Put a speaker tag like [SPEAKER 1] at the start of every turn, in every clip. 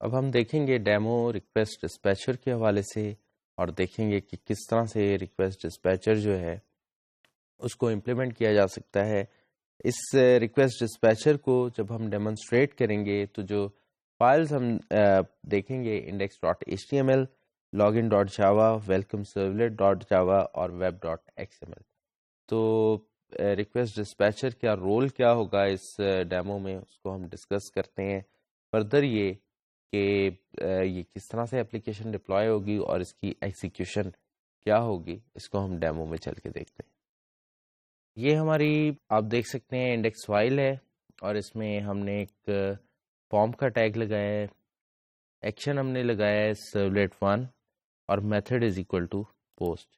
[SPEAKER 1] اب ہم دیکھیں گے ڈیمو ریکویسٹ ڈسپیچر کے حوالے سے اور دیکھیں گے کہ کس طرح سے ریکویسٹ ڈسپیچر جو ہے اس کو امپلیمنٹ کیا جا سکتا ہے. اس ریکویسٹ ڈسپیچر کو جب ہم ڈیمونسٹریٹ کریں گے تو جو فائلز ہم دیکھیں گے index dot H T M L, log in dot java, welcome servlet dot java اور web dot x M L. تو ریکویسٹ ڈسپیچر کا رول کیا ہوگا اس ڈیمو میں، اس کو ہم ڈسکس کرتے ہیں. فردر یہ کہ یہ کس طرح سے اپلیکیشن ڈپلوائے ہوگی اور اس کی ایگزیکیوشن کیا ہوگی، اس کو ہم ڈیمو میں چل کے دیکھتے ہیں. یہ ہماری آپ دیکھ سکتے ہیں انڈیکس فائل ہے اور اس میں ہم نے ایک فارم کا ٹیگ لگایا ہے، ایکشن ہم نے لگایا ہے سرولیٹ 1 اور method is equal to post.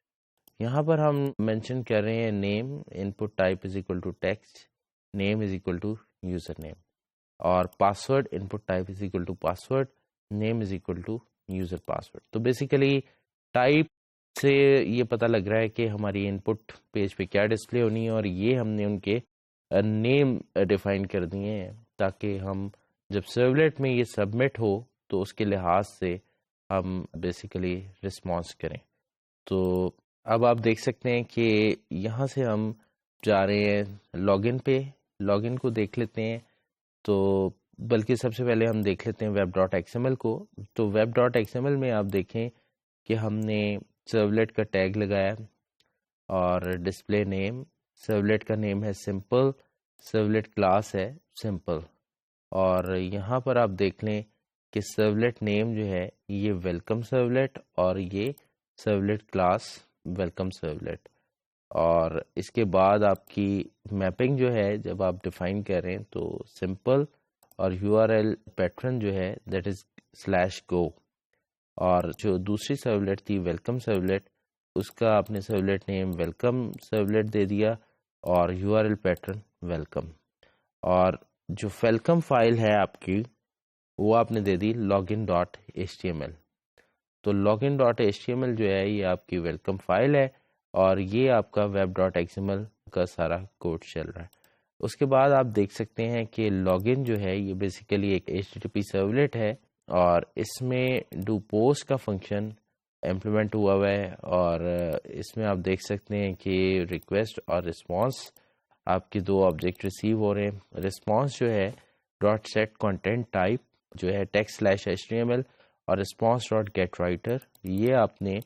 [SPEAKER 1] یہاں پر ہم مینشن کر رہے ہیں name, input type is equal to text, name is equal to user name, اور password input type is equal to password, name is equal to user password. تو basically type سے یہ پتہ لگ رہا ہے کہ ہماری ان پٹ پیج پہ کیا ڈسپلے ہونی ہے، اور یہ ہم نے ان کے نیم ڈیفائن کر دیے ہیں تاکہ ہم جب سرولیٹ میں یہ سبمٹ ہو تو اس کے لحاظ سے ہم بیسیکلی رسپانس کریں. تو اب آپ دیکھ سکتے ہیں کہ یہاں سے ہم جا رہے ہیں لاگ ان پہ، لاگ ان کو دیکھ لیتے ہیں. تو بلکہ سب سے پہلے ہم دیکھ لیتے ہیں ویب ڈاٹ ایکس ایم ایل کو. تو ویب ڈاٹ ایکس ایم ایل میں آپ دیکھیں کہ ہم نے سرولیٹ کا ٹیگ لگایا اور ڈسپلے نیم، سرولیٹ کا نیم ہے سمپل، سرولیٹ کلاس ہے سمپل، اور یہاں پر آپ دیکھ لیں کہ سرولیٹ نیم جو ہے یہ ویلکم سرولیٹ اور یہ سرولیٹ کلاس ویلکم سرولیٹ. اور اس کے بعد آپ کی میپنگ جو ہے جب آپ ڈیفائن کریں تو سمپل اور یو آر ایل پیٹرن جو ہے دیٹ از /go، اور جو دوسری سرولیٹ تھی ویلکم سرولیٹ اس کا آپ نے سرولیٹ نیم ویلکم سرولیٹ دے دیا اور you R L pattern welcome. اور جو ویلکم فائل ہے آپ کی وہ آپ نے دے دی log in dot H T M L. تو log in dot H T M L جو ہے یہ آپ کی ویلکم فائل ہے اور یہ آپ کا web dot x M L کا سارا کوڈ چل رہا ہے. اس کے بعد آپ دیکھ سکتے ہیں کہ لاگ ان جو ہے یہ بیسیکلی ایک H T T P servlet ہے اور اس میں ڈو پوسٹ کا فنکشن امپلیمنٹ ہوا ہے، اور اس میں آپ دیکھ سکتے ہیں کہ ریکویسٹ اور رسپانس آپ کے دو آبجیکٹ ریسیو ہو رہے ہیں. رسپانس جو ہے ڈاٹ سیٹ کانٹینٹ ٹائپ جو ہے ٹیکسٹ / HTML، اور رسپانس ڈاٹ گیٹ رائٹر یہ آپ نے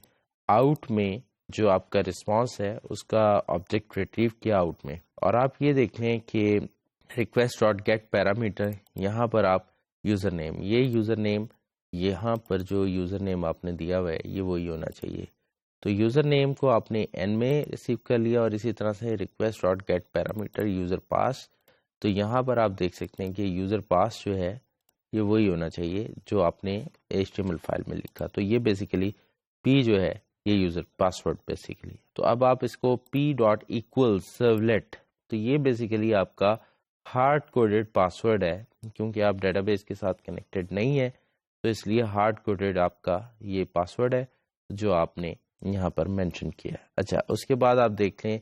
[SPEAKER 1] آؤٹ میں جو آپ کا رسپانس ہے اس کا آبجیکٹ ریٹریو کیا آؤٹ میں. اور آپ یہ دیکھ لیں کہ ریکویسٹ ڈاٹ گیٹ پیرامیٹر یہاں پر آپ یوزر نیم، یہ یوزر نیم یہاں پر جو یوزر نیم آپ نے دیا ہوا ہے یہ وہی ہونا چاہیے. تو یوزر نیم کو آپ نے n میں ریسیو کر لیا، اور اسی طرح سے request dot get parameter user pass. تو یہاں پر آپ دیکھ سکتے ہیں کہ یوزر پاس جو ہے یہ وہی ہونا چاہیے جو آپ نے HTML فائل میں لکھا. تو یہ بیسیکلی P جو ہے یہ یوزر پاسورڈ بیسیکلی. تو اب آپ اس کو P ڈاٹ ایکول سرولیٹ، تو یہ بیسیکلی آپ کا ہارڈ کوڈڈ پاسورڈ ہے کیونکہ آپ ڈیٹا بیس کے ساتھ کنیکٹڈ نہیں ہے، تو اس لیے ہارڈ کوڈڈ آپ کا یہ پاسورڈ ہے جو آپ نے یہاں پر مینشن کیا. اچھا، اس کے بعد آپ دیکھ لیں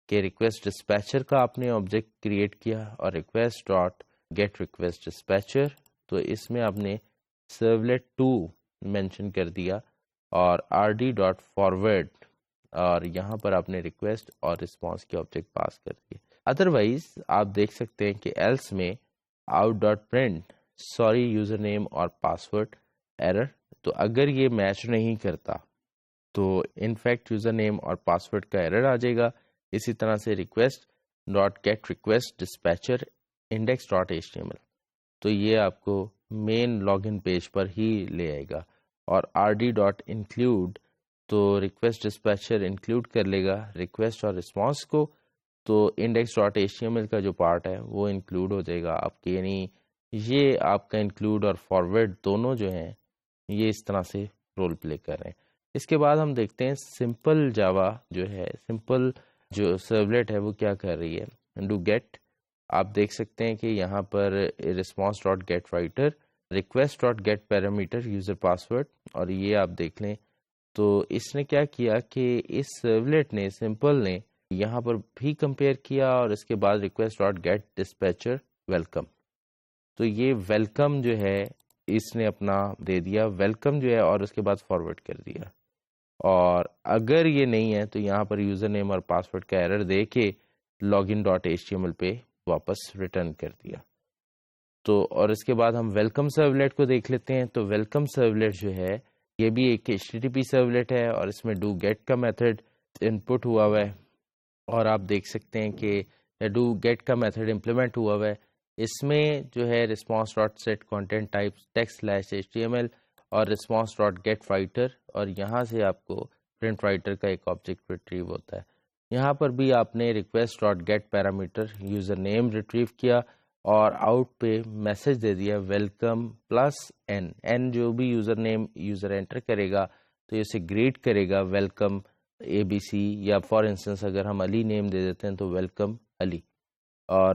[SPEAKER 1] کہ ریکویسٹ ڈسپیچر کا آپ نے آبجیکٹ کریٹ کیا اور request dot get request dispatcher, تو اس میں آپ نے سرولیٹ 2 مینشن کر دیا اور RD ڈاٹ فارورڈ، اور یہاں پر آپ نے ریکویسٹ اور رسپانس کے آبجیکٹ پاس کر دیے. ادروائز آپ دیکھ سکتے ہیں کہ ایلس میں out dot print sorry user name اور پاسورڈ ایرر. تو اگر یہ میچ نہیں کرتا تو انفیکٹ یوزر نیم اور پاسورڈ کا ایرر آ جائے گا. اسی طرح سے request dot get request dispatcher index dot H T M L, تو یہ آپ کو مین لاگ ان پیج پر ہی لے آئے گا. اور RD ڈاٹ انکلیوڈ تو ریکویسٹ ڈسپیچر انکلیوڈ کر لے گا ریکویسٹ اور رسپانس کو، تو index dot H T M L کا جو پارٹ ہے وہ انکلیوڈ ہو جائے گا آپ کے. یعنی یہ آپ کا انکلیوڈ اور فارورڈ دونوں جو ہیں یہ اس طرح سے رول پلے کر رہے ہیں. اس کے بعد ہم دیکھتے ہیں سمپل جاوا جو ہے، سمپل جو سرولیٹ ہے وہ کیا کر رہی ہے. ڈو گیٹ آپ دیکھ سکتے ہیں کہ یہاں پر response dot get writer, request dot get parameter user password, اور یہ آپ دیکھ لیں تو اس نے کیا کیا کہ اس سرولیٹ نے سمپل نے یہاں پر بھی کمپیئر کیا اور اس کے بعد request dot get dispatcher welcome. تو یہ ویلکم جو ہے اس نے اپنا دے دیا ویلکم جو ہے اور اس کے بعد فارورڈ کر دیا. اور اگر یہ نہیں ہے تو یہاں پر یوزر نیم اور پاسورڈ کا ایرر دے کے login.html پہ واپس ریٹرن کر دیا. تو اور اس کے بعد ہم ویلکم سرولیٹ کو دیکھ لیتے ہیں. تو ویلکم سرولیٹ جو ہے یہ بھی ایک HTTP سرولیٹ ہے اور اس میں ڈو گیٹ کا میتھڈ ان پٹ ہوا ہوا ہے اور آپ دیکھ سکتے ہیں کہ ڈو گیٹ کا میتھڈ امپلیمنٹ ہوا ہوا ہے. اس میں جو ہے response dot set content type text/html اور response ڈاٹ گیٹ رائٹر اور یہاں سے آپ کو پرنٹ رائٹر کا ایک آبجیکٹ ریٹریو ہوتا ہے. یہاں پر بھی آپ نے request dot get parameter user name retrieve کیا اور آؤٹ پہ میسج دے دیا ویلکم پلس این جو بھی یوزر نیم یوزر انٹر کرے گا تو اسے گریٹ کرے گا ویلکم ABC یا فار انسٹنس اگر ہم علی نیم دے دیتے ہیں تو ویلکم علی. اور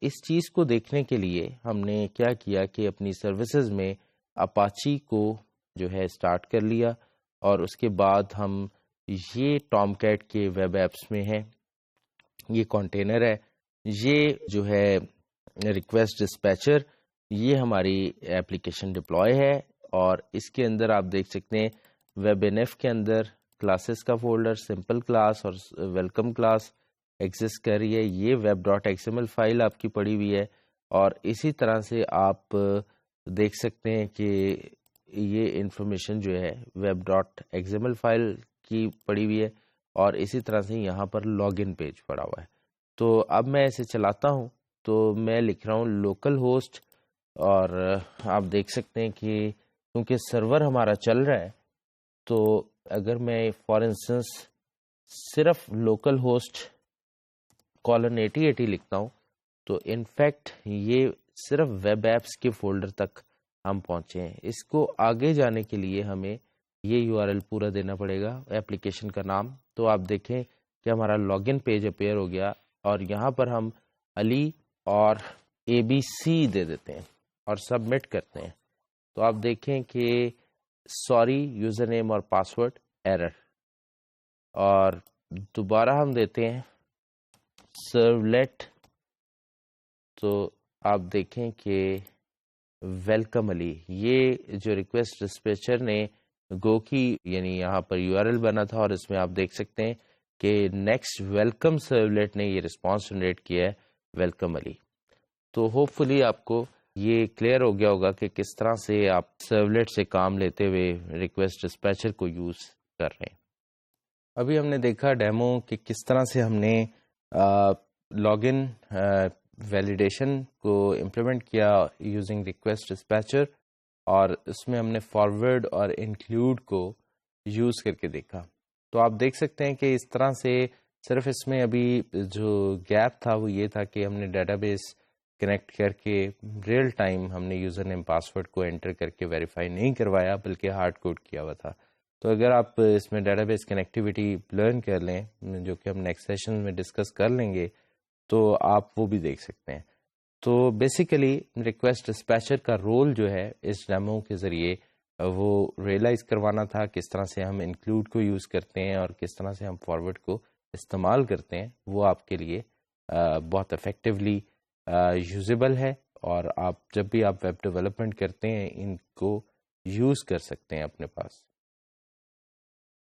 [SPEAKER 1] اس چیز کو دیکھنے کے لیے ہم نے کیا کیا کہ اپنی سروسز میں اپاچی کو جو ہے اسٹارٹ کر لیا اور اس کے بعد ہم یہ ٹام کیٹ کے ویب ایپس میں ہے یہ کنٹینر ہے یہ جو ہے ریکویسٹ ڈسپیچر یہ ہماری ایپلیکیشن ڈپلوائے ہے اور اس کے اندر آپ دیکھ سکتے ہیں ویب NF کے اندر کلاسز کا فولڈر سمپل کلاس اور ویلکم کلاس ایگزسٹ کر رہی ہے. یہ ویب ڈاٹ XML فائل آپ کی پڑی ہوئی ہے اور اسی طرح سے آپ دیکھ سکتے ہیں کہ یہ انفارمیشن جو ہے ویب ڈاٹ XML فائل کی پڑی ہوئی ہے اور اسی طرح سے یہاں پر لاگ ان پیج پڑا ہوا ہے. تو اب میں اسے چلاتا ہوں تو میں لکھ رہا ہوں لوکل ہوسٹ اور آپ دیکھ سکتے ہیں کہ کیونکہ سرور ہمارا چل رہا ہے تو اگر میں فار انسٹنس صرف لوکل ہوسٹ :8080 لکھتا ہوں تو انفیکٹ یہ صرف ویب ایپس کے فولڈر تک ہم پہنچے ہیں. اس کو آگے جانے کے لیے ہمیں یہ URL پورا دینا پڑے گا ایپلیکیشن کا نام. تو آپ دیکھیں کہ ہمارا لاگ ان پیج اپیئر ہو گیا اور یہاں پر ہم علی اور ABC دے دیتے ہیں اور سبمٹ کرتے ہیں. تو آپ دیکھیں کہ سوری یوزر نیم اور پاسورڈ ایرر اور دوبارہ ہم دیتے ہیں سرولیٹ تو آپ دیکھیں کہ ویلکم علی یہ جو ریکویسٹ ڈسپیچر نے گو کی یعنی یہاں پر URL بنا تھا اور اس میں آپ دیکھ سکتے ہیں کہ نیکسٹ ویلکم سرولیٹ نے یہ رسپانس جنریٹ کیا ہے ویلکم علی. تو ہوپ فلی آپ کو یہ کلیئر ہو گیا ہوگا کہ کس طرح سے آپ سرولیٹ سے کام لیتے ہوئے ریکویسٹ ڈسپیچر کو یوز کر رہے ہیں. ابھی ہم نے دیکھا ڈیمو کہ کس طرح سے ہم نے لاگ ان ویلیڈیشن کو امپلیمنٹ کیا یوزنگ ریکویسٹ ڈسپیچر اور اس میں ہم نے فارورڈ اور انکلوڈ کو یوز کر کے دیکھا. تو آپ دیکھ سکتے ہیں کہ اس طرح سے صرف اس میں ابھی جو گیپ تھا وہ یہ تھا کہ ہم نے ڈیٹا بیس کنیکٹ کر کے ریئل ٹائم ہم نے یوزر نیم پاسورڈ کو انٹر کر کے ویریفائی نہیں کروایا بلکہ ہارڈ کوڈ کیا ہوا تھا. تو اگر آپ اس میں ڈیٹا بیس کنیکٹیوٹی لرن کر لیں جو کہ ہم نیکسٹ سیشن میں ڈسکس کر لیں گے تو آپ وہ بھی دیکھ سکتے ہیں. تو بیسیکلی ریکویسٹ ڈسپیچر کا رول جو ہے اس ڈیمو کے ذریعے وہ ریئلائز کروانا تھا کس طرح سے ہم انکلوڈ کو یوز کرتے ہیں اور کس طرح سے ہم فارورڈ کو استعمال کرتے ہیں. وہ آپ کے لیے بہت افیکٹولی یوزیبل ہے اور آپ جب بھی آپ ویب ڈیولپمنٹ کرتے ہیں ان کو یوز کر سکتے ہیں اپنے پاس.